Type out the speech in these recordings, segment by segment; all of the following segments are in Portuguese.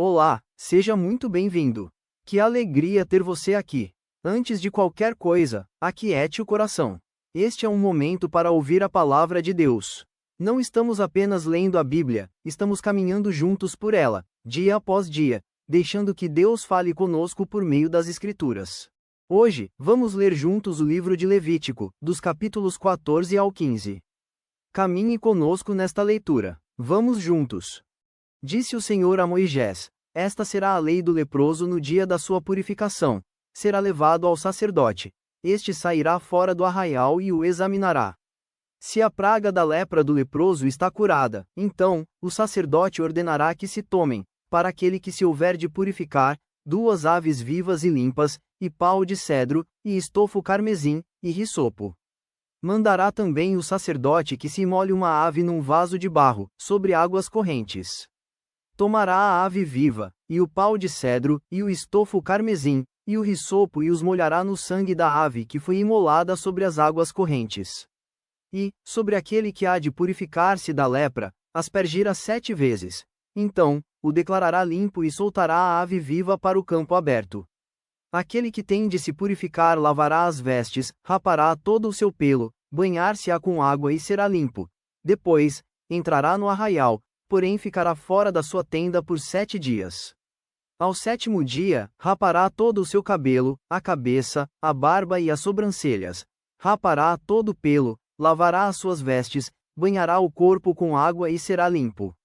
Olá, seja muito bem-vindo. Que alegria ter você aqui. Antes de qualquer coisa, aquiete o coração. Este é um momento para ouvir a palavra de Deus. Não estamos apenas lendo a Bíblia, estamos caminhando juntos por ela, dia após dia, deixando que Deus fale conosco por meio das Escrituras. Hoje, vamos ler juntos o livro de Levítico, dos capítulos 14 ao 15. Caminhe conosco nesta leitura. Vamos juntos. Disse o Senhor a Moisés: Esta será a lei do leproso no dia da sua purificação. Será levado ao sacerdote. Este sairá fora do arraial e o examinará. Se a praga da lepra do leproso está curada, então, o sacerdote ordenará que se tomem, para aquele que se houver de purificar, 2 aves vivas e limpas, e pau de cedro, e estofo carmesim, e hisopo. Mandará também o sacerdote que se molhe uma ave num vaso de barro, sobre águas correntes. Tomará a ave viva, e o pau de cedro, e o estofo carmesim, e o hisopo e os molhará no sangue da ave que foi imolada sobre as águas correntes. E, sobre aquele que há de purificar-se da lepra, aspergirá 7 vezes. Então, o declarará limpo e soltará a ave viva para o campo aberto. Aquele que tem de se purificar lavará as vestes, rapará todo o seu pelo, banhar-se-á com água e será limpo. Depois, entrará no arraial, porém ficará fora da sua tenda por 7 dias. Ao 7º dia, rapará todo o seu cabelo, a cabeça, a barba e as sobrancelhas. Rapará todo o pelo, lavará as suas vestes, banhará o corpo com água e será limpo.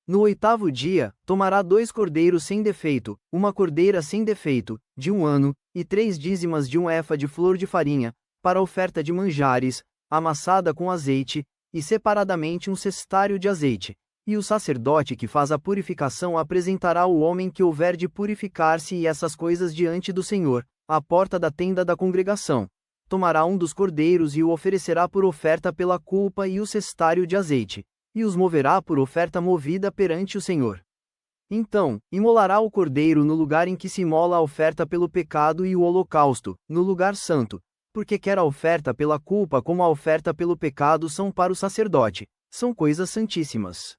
No 8º dia, tomará 2 cordeiros sem defeito, uma cordeira sem defeito, de 1 ano, e 3 dízimas de 1 efa de flor de farinha, para oferta de manjares, amassada com azeite, e separadamente um cestário de azeite. E o sacerdote que faz a purificação apresentará o homem que houver de purificar-se e essas coisas diante do Senhor, à porta da tenda da congregação. Tomará um dos cordeiros e o oferecerá por oferta pela culpa e o cestário de azeite, e os moverá por oferta movida perante o Senhor. Então, imolará o cordeiro no lugar em que se imola a oferta pelo pecado e o holocausto, no lugar santo, porque quer a oferta pela culpa como a oferta pelo pecado são para o sacerdote, são coisas santíssimas.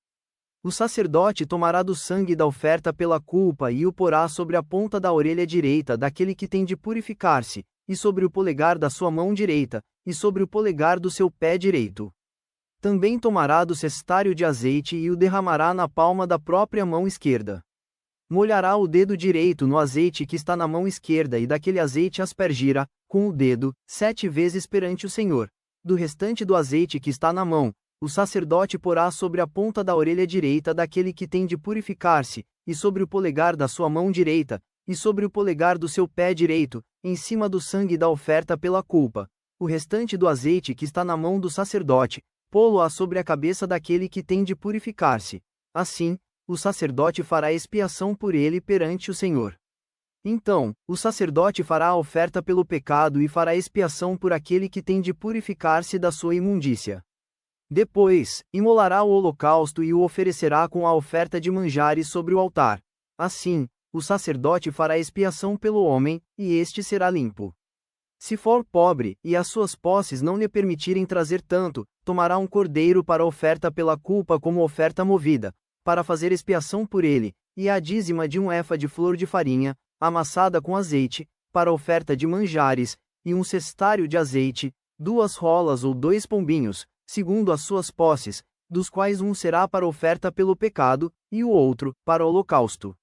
O sacerdote tomará do sangue da oferta pela culpa e o porá sobre a ponta da orelha direita daquele que tem de purificar-se, e sobre o polegar da sua mão direita, e sobre o polegar do seu pé direito. Também tomará do cestário de azeite e o derramará na palma da própria mão esquerda. Molhará o dedo direito no azeite que está na mão esquerda e daquele azeite aspergirá, com o dedo, 7 vezes perante o Senhor. Do restante do azeite que está na mão, o sacerdote porá sobre a ponta da orelha direita daquele que tem de purificar-se, e sobre o polegar da sua mão direita, e sobre o polegar do seu pé direito, em cima do sangue da oferta pela culpa. O restante do azeite que está na mão do sacerdote, pô-lo-á sobre a cabeça daquele que tem de purificar-se. Assim, o sacerdote fará expiação por ele perante o Senhor. Então, o sacerdote fará a oferta pelo pecado e fará expiação por aquele que tem de purificar-se da sua imundícia. Depois, imolará o holocausto e o oferecerá com a oferta de manjares sobre o altar. Assim, o sacerdote fará expiação pelo homem, e este será limpo. Se for pobre, e as suas posses não lhe permitirem trazer tanto, tomará um cordeiro para oferta pela culpa como oferta movida, para fazer expiação por ele, e a dízima de 1 efa de flor de farinha, amassada com azeite, para oferta de manjares, e um cestário de azeite, 2 rolas ou 2 pombinhos, segundo as suas posses, dos quais um será para oferta pelo pecado, e o outro, para o holocausto.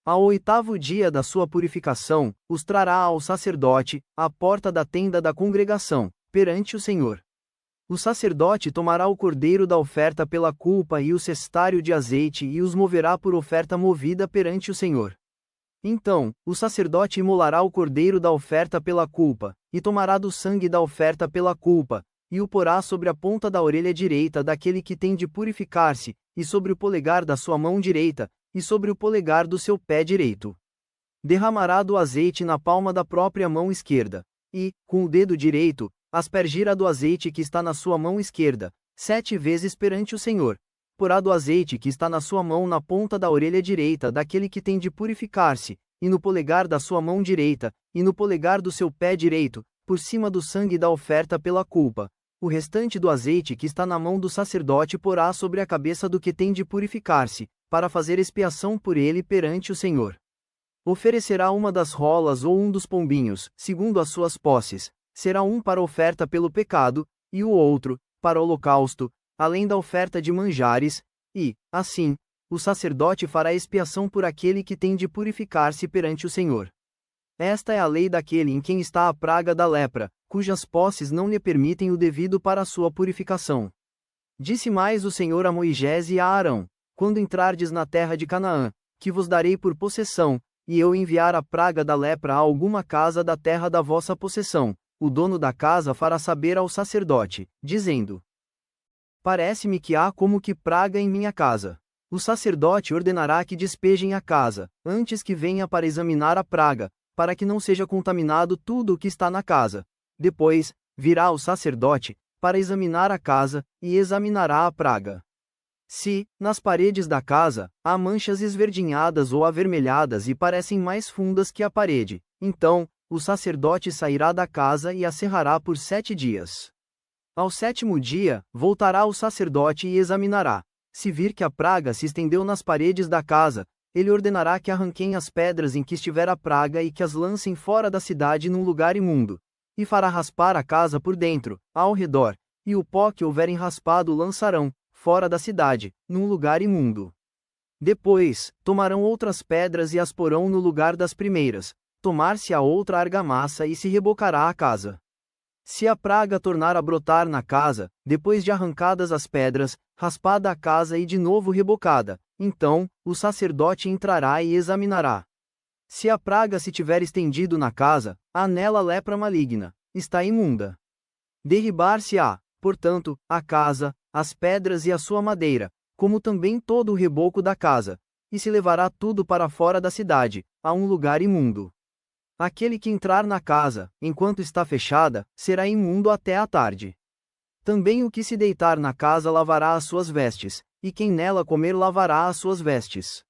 Ao 8º dia da sua purificação, os trará ao sacerdote, à porta da tenda da congregação, perante o Senhor. O sacerdote tomará o cordeiro da oferta pela culpa e o cestário de azeite e os moverá por oferta movida perante o Senhor. Então, o sacerdote imolará o cordeiro da oferta pela culpa, e tomará do sangue da oferta pela culpa, e o porá sobre a ponta da orelha direita daquele que tem de purificar-se, e sobre o polegar da sua mão direita, e sobre o polegar do seu pé direito. Derramará do azeite na palma da própria mão esquerda, e, com o dedo direito, aspergirá do azeite que está na sua mão esquerda, 7 vezes perante o Senhor. Porá do azeite que está na sua mão na ponta da orelha direita daquele que tem de purificar-se, e no polegar da sua mão direita, e no polegar do seu pé direito, por cima do sangue da oferta pela culpa. O restante do azeite que está na mão do sacerdote porá sobre a cabeça do que tem de purificar-se, para fazer expiação por ele perante o Senhor. Oferecerá uma das rolas ou um dos pombinhos, segundo as suas posses, será um para oferta pelo pecado, e o outro, para holocausto, além da oferta de manjares, e, assim, o sacerdote fará expiação por aquele que tem de purificar-se perante o Senhor. Esta é a lei daquele em quem está a praga da lepra, cujas posses não lhe permitem o devido para a sua purificação. Disse mais o Senhor a Moisés e a Arão: quando entrardes na terra de Canaã, que vos darei por possessão, e eu enviar a praga da lepra a alguma casa da terra da vossa possessão, o dono da casa fará saber ao sacerdote, dizendo: parece-me que há como que praga em minha casa. O sacerdote ordenará que despejem a casa, antes que venha para examinar a praga, para que não seja contaminado tudo o que está na casa. Depois, virá o sacerdote, para examinar a casa, e examinará a praga. Se, nas paredes da casa, há manchas esverdinhadas ou avermelhadas e parecem mais fundas que a parede, então, o sacerdote sairá da casa e a cerrará por 7 dias. Ao 7º dia, voltará o sacerdote e examinará. Se vir que a praga se estendeu nas paredes da casa, ele ordenará que arranquem as pedras em que estiver a praga e que as lancem fora da cidade num lugar imundo. E fará raspar a casa por dentro, ao redor, e o pó que houverem raspado lançarão, fora da cidade, num lugar imundo. Depois, tomarão outras pedras e as porão no lugar das primeiras, tomar-se-á outra argamassa e se rebocará a casa. Se a praga tornar a brotar na casa, depois de arrancadas as pedras, raspada a casa e de novo rebocada, então, o sacerdote entrará e examinará. Se a praga se tiver estendido na casa, há nela lepra maligna, está imunda. Derribar-se-á, portanto, a casa, as pedras e a sua madeira, como também todo o reboco da casa, e se levará tudo para fora da cidade, a um lugar imundo. Aquele que entrar na casa, enquanto está fechada, será imundo até à tarde. Também o que se deitar na casa lavará as suas vestes, e quem nela comer lavará as suas vestes.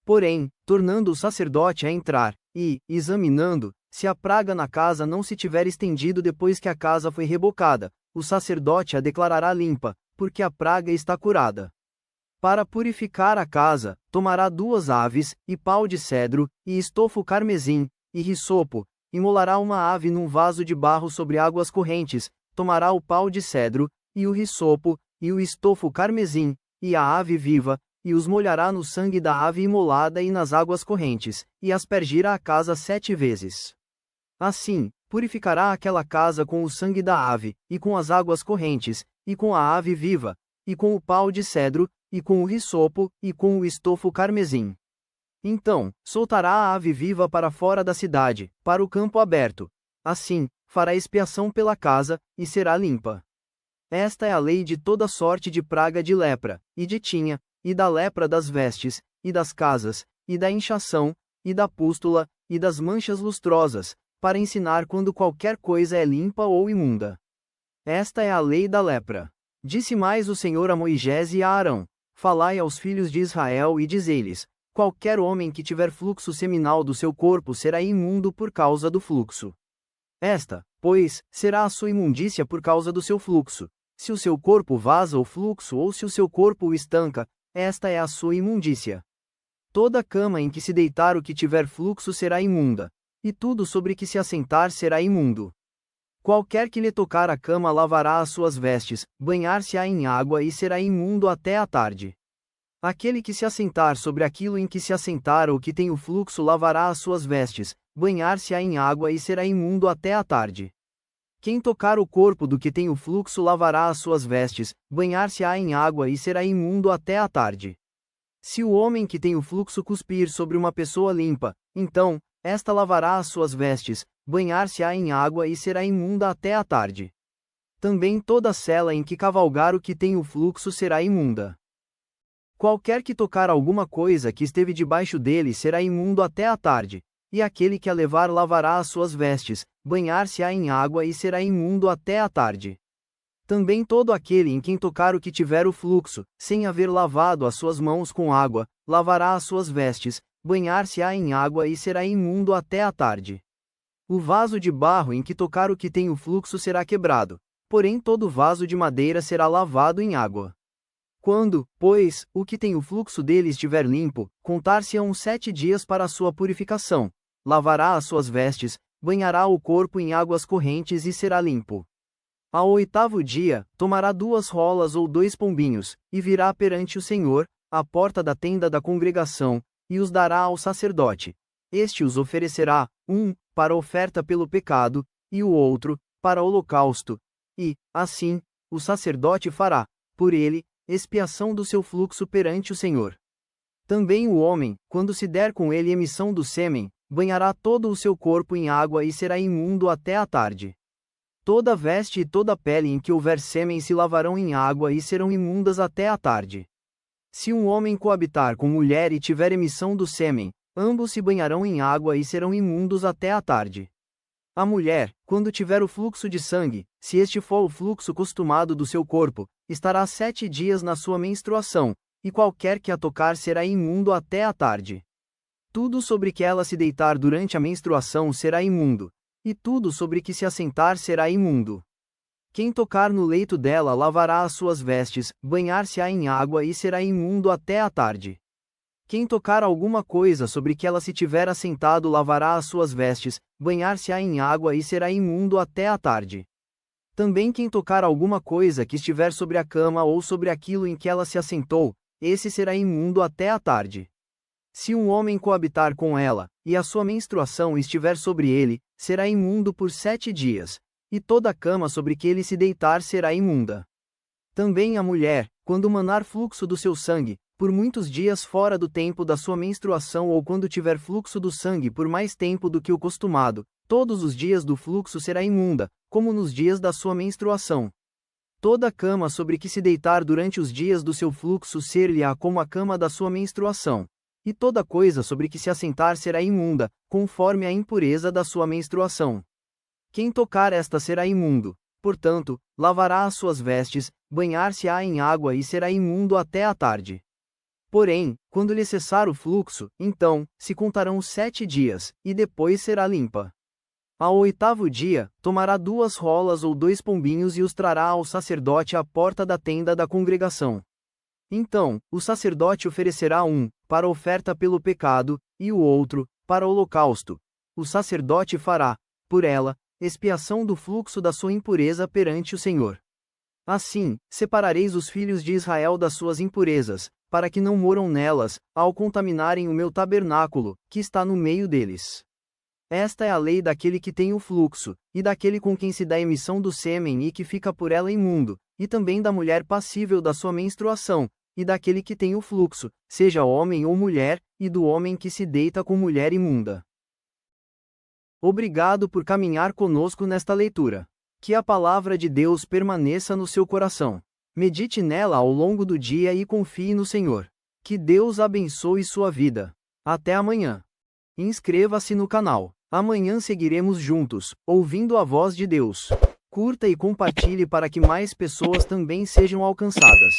Porém, tornando o sacerdote a entrar, e, examinando, se a praga na casa não se tiver estendido depois que a casa foi rebocada, o sacerdote a declarará limpa, porque a praga está curada. Para purificar a casa, tomará 2 aves, e pau de cedro, e estofo carmesim, e risopo, imolará uma ave num vaso de barro sobre águas correntes, tomará o pau de cedro, e o risopo, e o estofo carmesim, e a ave viva, e os molhará no sangue da ave imolada e nas águas correntes, e aspergirá a casa 7 vezes. Assim, purificará aquela casa com o sangue da ave, e com as águas correntes, e com a ave viva, e com o pau de cedro, e com o risopo, e com o estofo carmesim. Então, soltará a ave viva para fora da cidade, para o campo aberto. Assim, fará expiação pela casa, e será limpa. Esta é a lei de toda sorte de praga de lepra, e de tinha, e da lepra das vestes, e das casas, e da inchação, e da pústula, e das manchas lustrosas, para ensinar quando qualquer coisa é limpa ou imunda. Esta é a lei da lepra. Disse mais o Senhor a Moisés e a Arão: falai aos filhos de Israel e dizei-lhes: qualquer homem que tiver fluxo seminal do seu corpo será imundo por causa do fluxo. Esta, pois, será a sua imundícia por causa do seu fluxo. Se o seu corpo vaza o fluxo ou se o seu corpo o estanca, esta é a sua imundícia. Toda cama em que se deitar o que tiver fluxo será imunda, e tudo sobre que se assentar será imundo. Qualquer que lhe tocar a cama lavará as suas vestes, banhar-se-á em água e será imundo até à tarde. Aquele que se assentar sobre aquilo em que se assentar ou que tem o fluxo lavará as suas vestes, banhar-se-á em água e será imundo até à tarde. Quem tocar o corpo do que tem o fluxo lavará as suas vestes, banhar-se-á em água e será imundo até à tarde. Se o homem que tem o fluxo cuspir sobre uma pessoa limpa, então, esta lavará as suas vestes, banhar-se-á em água e será imunda até à tarde. Também toda cela em que cavalgar o que tem o fluxo será imunda. Qualquer que tocar alguma coisa que esteve debaixo dele será imundo até à tarde, e aquele que a levar lavará as suas vestes, banhar-se-á em água e será imundo até à tarde. Também todo aquele em quem tocar o que tiver o fluxo, sem haver lavado as suas mãos com água, lavará as suas vestes, banhar-se-á em água e será imundo até à tarde. O vaso de barro em que tocar o que tem o fluxo será quebrado, porém todo vaso de madeira será lavado em água. Quando, pois, o que tem o fluxo dele estiver limpo, contar-se-ão 7 dias para a sua purificação. Lavará as suas vestes, banhará o corpo em águas correntes e será limpo. Ao 8º dia, tomará 2 rolas ou 2 pombinhos, e virá perante o Senhor, à porta da tenda da congregação, e os dará ao sacerdote. Este os oferecerá, um, para oferta pelo pecado, e o outro, para holocausto. E, assim, o sacerdote fará, por ele, expiação do seu fluxo perante o Senhor. Também o homem, quando se der com ele emissão do sêmen, banhará todo o seu corpo em água e será imundo até a tarde. Toda veste e toda pele em que houver sêmen se lavarão em água e serão imundas até a tarde. Se um homem coabitar com mulher e tiver emissão do sêmen, ambos se banharão em água e serão imundos até a tarde. A mulher, quando tiver o fluxo de sangue, se este for o fluxo costumado do seu corpo, estará 7 dias na sua menstruação, e qualquer que a tocar será imundo até a tarde. Tudo sobre que ela se deitar durante a menstruação será imundo, e tudo sobre que se assentar será imundo. Quem tocar no leito dela lavará as suas vestes, banhar-se-á em água e será imundo até a tarde. Quem tocar alguma coisa sobre que ela se tiver assentado lavará as suas vestes, banhar-se-á em água e será imundo até a tarde. Também quem tocar alguma coisa que estiver sobre a cama ou sobre aquilo em que ela se assentou, esse será imundo até a tarde. Se um homem coabitar com ela, e a sua menstruação estiver sobre ele, será imundo por 7 dias, e toda a cama sobre que ele se deitar será imunda. Também a mulher, quando manar fluxo do seu sangue, por muitos dias fora do tempo da sua menstruação ou quando tiver fluxo do sangue por mais tempo do que o costumado, todos os dias do fluxo será imunda, como nos dias da sua menstruação. Toda a cama sobre que se deitar durante os dias do seu fluxo ser-lhe-á como a cama da sua menstruação. E toda coisa sobre que se assentar será imunda, conforme a impureza da sua menstruação. Quem tocar esta será imundo, portanto, lavará as suas vestes, banhar-se-á em água e será imundo até a tarde. Porém, quando lhe cessar o fluxo, então, se contarão 7 dias, e depois será limpa. Ao 8º dia, tomará 2 rolas ou 2 pombinhos e os trará ao sacerdote à porta da tenda da congregação. Então, o sacerdote oferecerá um, para oferta pelo pecado, e o outro, para holocausto. O sacerdote fará, por ela, expiação do fluxo da sua impureza perante o Senhor. Assim, separareis os filhos de Israel das suas impurezas, para que não moram nelas, ao contaminarem o meu tabernáculo, que está no meio deles. Esta é a lei daquele que tem o fluxo, e daquele com quem se dá emissão do sêmen e que fica por ela imundo, e também da mulher passível da sua menstruação, e daquele que tem o fluxo, seja homem ou mulher, e do homem que se deita com mulher imunda. Obrigado por caminhar conosco nesta leitura. Que a palavra de Deus permaneça no seu coração. Medite nela ao longo do dia e confie no Senhor. Que Deus abençoe sua vida. Até amanhã. Inscreva-se no canal. Amanhã seguiremos juntos, ouvindo a voz de Deus. Curta e compartilhe para que mais pessoas também sejam alcançadas.